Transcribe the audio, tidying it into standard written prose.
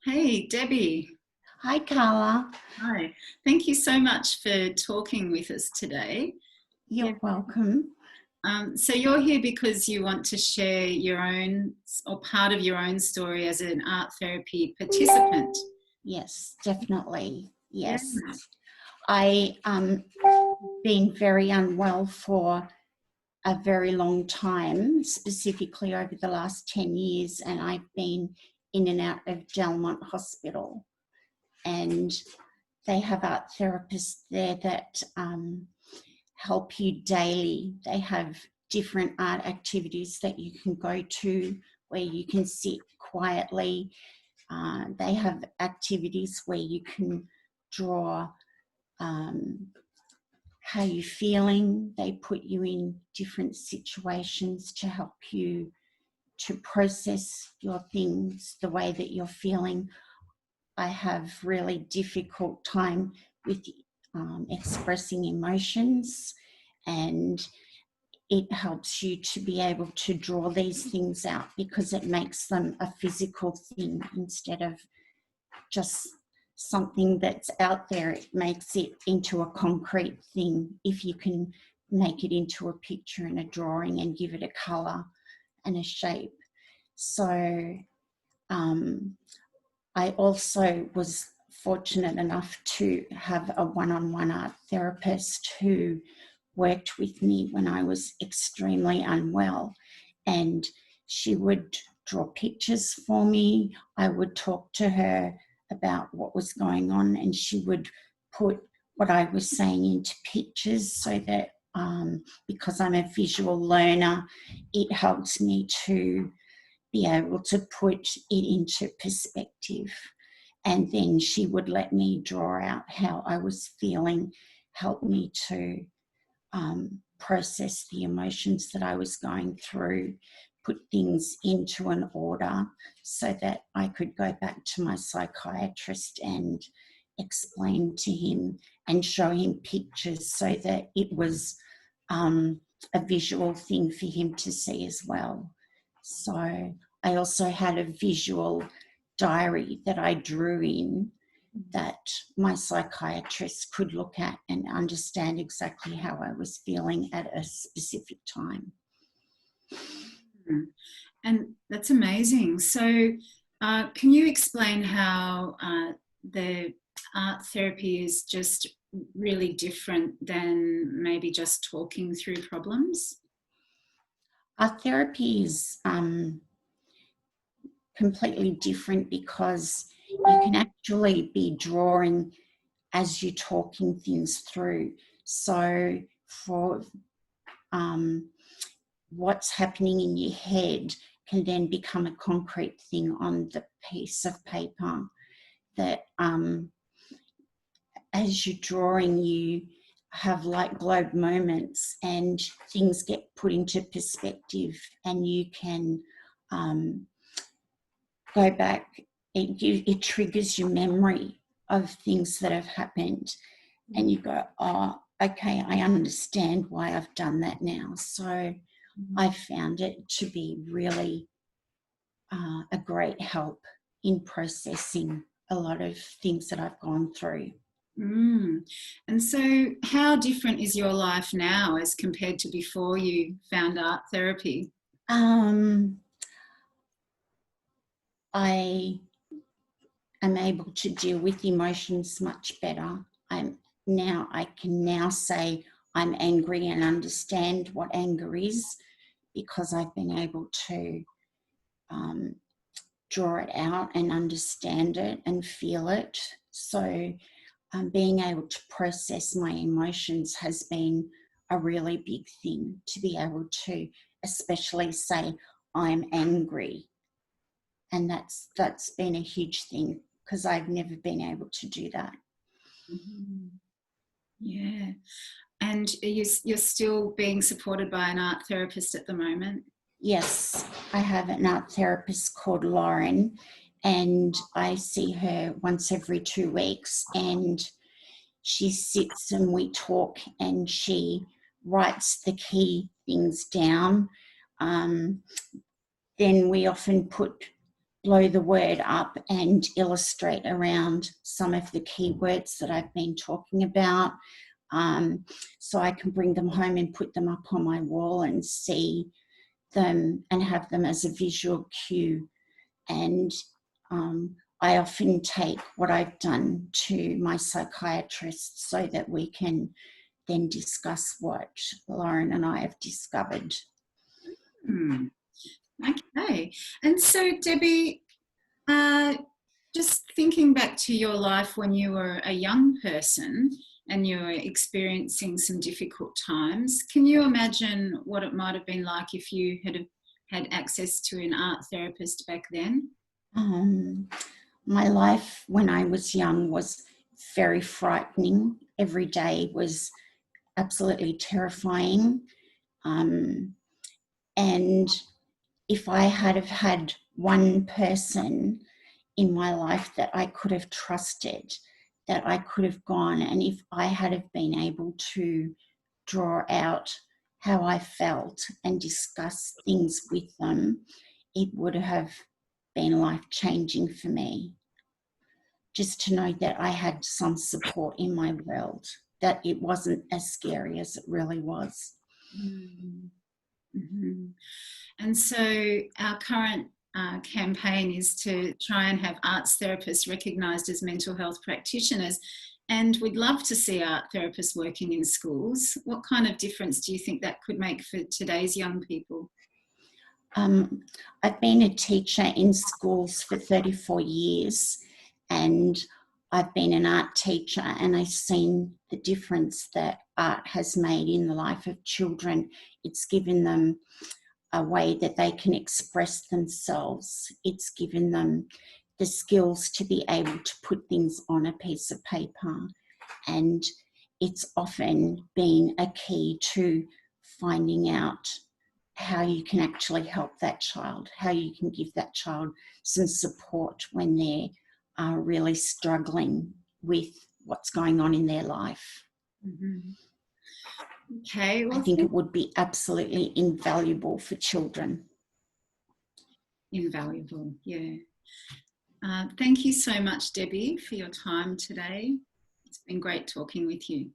Hey, Debbie. Hi, Carla. Hi. Thank you so much for talking with us today. Yeah. You're welcome. So you're here because you want to share your own or part of your own story as an art therapy participant. Yes, definitely. Yeah. Yes. I been very unwell for a very long time, specifically over the last 10 years, and I've been in and out of Delmont Hospital. And they have art therapists there that help you daily. They have different art activities that you can go to where you can sit quietly. They have activities where you can draw how you're feeling. They put you in different situations to help you to process your things the way that you're feeling. I have really difficult time with expressing emotions, and it helps you to be able to draw these things out because it makes them a physical thing instead of just something that's out there. It makes it into a concrete thing if you can make it into a picture and a drawing and give it a colour and a shape. So I also was fortunate enough to have a one-on-one art therapist who worked with me when I was extremely unwell, and she would draw pictures for me. I would talk to her about what was going on, and she would put what I was saying into pictures so that because I'm a visual learner, it helps me to be able to put it into perspective. And then she would let me draw out how I was feeling, help me to process the emotions that I was going through, put things into an order so that I could go back to my psychiatrist and explain to him and show him pictures so that it was a visual thing for him to see as well. So I also had a visual diary that I drew in that my psychiatrist could look at and understand exactly how I was feeling at a specific time. And that's amazing. So can you explain how the art therapy is just really different than maybe just talking through problems? Art therapy is completely different because you can actually be drawing as you're talking things through. So for what's happening in your head can then become a concrete thing on the piece of paper that as you're drawing, you have light globe moments and things get put into perspective, and you can go back. It triggers your memory of things that have happened, and you go, oh, okay, I understand why I've done that now. So I found it to be really a great help in processing a lot of things that I've gone through. And so how different is your life now as compared to before you found art therapy? I am able to deal with emotions much better. I can now say I'm angry and understand what anger is because I've been able to draw it out and understand it and feel it. So being able to process my emotions has been a really big thing, to be able to especially say I'm angry. And that's been a huge thing because I've never been able to do that. Yeah. And you're still being supported by an art therapist at the moment? Yes, I have an art therapist called Lauren, and I see her once every 2 weeks, and she sits and we talk, and she writes the key things down. Then we often put blow the word up and illustrate around some of the keywords that I've been talking about. So I can bring them home and put them up on my wall and see them and have them as a visual cue. And I often take what I've done to my psychiatrist so that we can then discuss what Lauren and I have discovered. Okay. And so, Debbie, just thinking back to your life when you were a young person and you were experiencing some difficult times, can you imagine what it might have been like if you had had access to an art therapist back then? My life when I was young was very frightening. Every day was absolutely terrifying. And if I had have had one person in my life that I could have trusted, that I could have gone, and if I had have been able to draw out how I felt and discuss things with them, it would have been life-changing for me. Just to know that I had some support in my world, that it wasn't as scary as it really was. Mm-hmm. And so our current campaign is to try and have arts therapists recognised as mental health practitioners, and we'd love to see art therapists working in schools. What kind of difference do you think that could make for today's young people? I've been a teacher in schools for 34 years, and I've been an art teacher, and I've seen the difference that art has made in the life of children. It's given them a way that they can express themselves. It's given them the skills to be able to put things on a piece of paper, and it's often been a key to finding out how you can actually help that child, how you can give that child some support when they're really struggling with what's going on in their life. Mm-hmm. Okay. Well, I think it would be absolutely invaluable for children. Invaluable, yeah. Thank you so much, Debbie, for your time today. It's been great talking with you.